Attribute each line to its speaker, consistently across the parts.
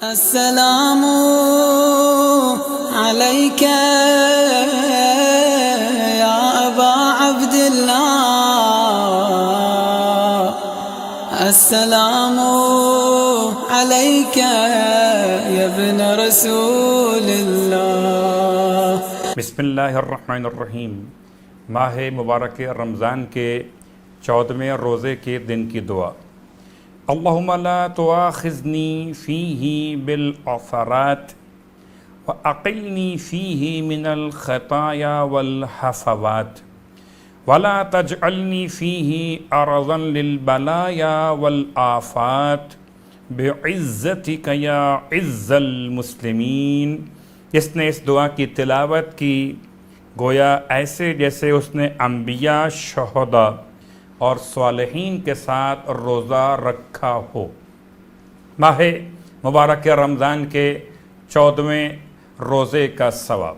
Speaker 1: السلام عليك يا أبا عبد الله، السلام عليك يا ابن رسول الله۔
Speaker 2: بسم اللہ الرحمن الرحیم۔ ماہ مبارک رمضان کے 14ویں روزے کے دن کی دعا۔ اللہم لا تؤاخذنی فیہ بالعثرات وأقلنی فیہ من الخطایا والحفوات ولا تجعلنی فیہ عرضا للبلایا والآفات بعزتک یا عز المسلمین۔ جس نے اس دعا کی تلاوت کی گویا ایسے جیسے اس نے انبیاء، شہداء اور صالحین کے ساتھ روزہ رکھا ہو۔ ماہ مبارک رمضان کے 14ویں روزے کا ثواب۔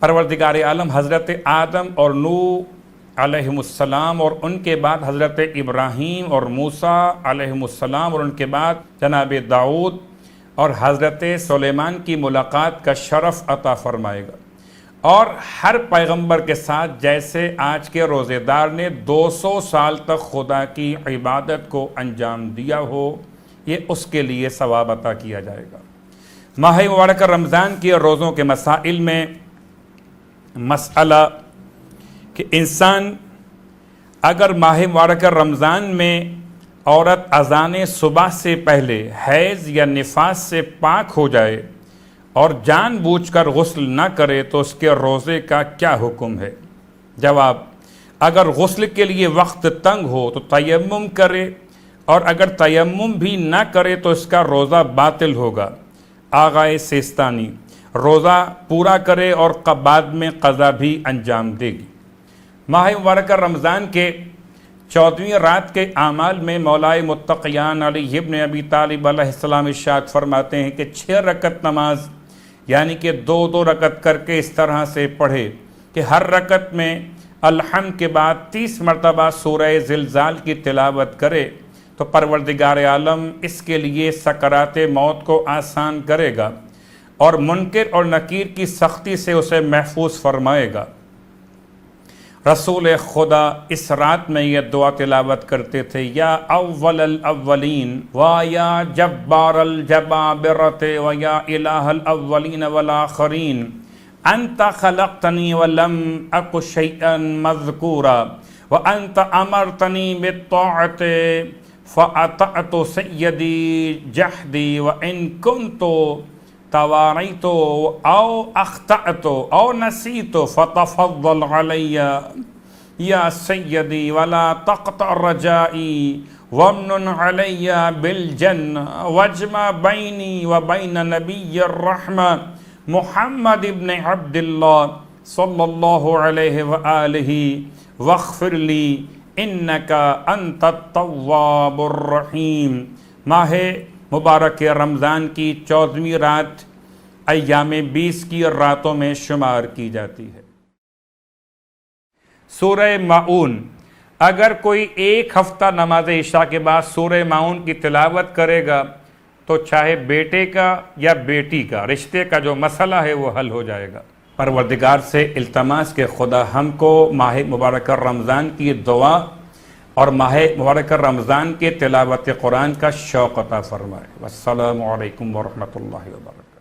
Speaker 2: پروردگار عالم حضرت آدم اور نوح علیہم السلام اور ان کے بعد حضرت ابراہیم اور موسیٰ علیہم السلام اور ان کے بعد جناب داؤد اور حضرت سلیمان کی ملاقات کا شرف عطا فرمائے گا، اور ہر پیغمبر کے ساتھ جیسے آج کے روزے دار نے 200 سال تک خدا کی عبادت کو انجام دیا ہو، یہ اس کے لیے ثواب عطا کیا جائے گا۔ ماہ مبارک رمضان کے روزوں کے مسائل میں مسئلہ کہ انسان اگر ماہ مبارک رمضان میں عورت اذان صبح سے پہلے حیض یا نفاس سے پاک ہو جائے اور جان بوجھ کر غسل نہ کرے تو اس کے روزے کا کیا حکم ہے؟ جواب: اگر غسل کے لیے وقت تنگ ہو تو تیمم کرے، اور اگر تیمم بھی نہ کرے تو اس کا روزہ باطل ہوگا۔ آغائے سیستانی روزہ پورا کرے اور بعد میں قضا بھی انجام دے گی۔ ماہ مبارک رمضان کے 14ویں رات کے اعمال میں مولائے متقیان علی ابن ابی طالب علیہ السلام ارشاد فرماتے ہیں کہ 6 رکعت نماز یعنی کہ 2 رکعت کر کے اس طرح سے پڑھے کہ ہر رکعت میں الحمد کے بعد 30 مرتبہ سورہ زلزال کی تلاوت کرے تو پروردگار عالم اس کے لیے سکرات موت کو آسان کرے گا اور منکر اور نکیر کی سختی سے اسے محفوظ فرمائے گا۔ رسول خدا اس رات میں یہ دعا تلاوت کرتے تھے: یا اول الاولین و یا جبار الجبابرت و یا الہ الاولین والآخرین انت خلقتنی ولم اک شیئا مذکورا وانت امرتنی بالطاعت فاطعت سیدی جہدی وان کنت تواريت أو أخطأت أو نسيت فتفضل علي يا سيدي ولا تقطع رجائي وامنن علي بالجنة واجمع بيني وبين نبي الرحمة محمد بن عبد الله صلى الله عليه وآله واغفر لي إنك أنت التواب الرحيم۔ ماہ مبارک رمضان کی 14ویں رات ایام 20 کی راتوں میں شمار کی جاتی ہے۔ سورہ ماعون، اگر کوئی 1 ہفتہ نماز عشاء کے بعد سورہ ماعون کی تلاوت کرے گا تو چاہے بیٹے کا یا بیٹی کا رشتے کا جو مسئلہ ہے وہ حل ہو جائے گا۔ پروردگار سے التماس کہ خدا ہم کو ماہ مبارک رمضان کی دعا اور ماہ مبارک رمضان کے تلاوت قرآن کا شوق عطا فرمائے۔ والسلام علیکم ورحمۃ اللہ وبرکاتہ۔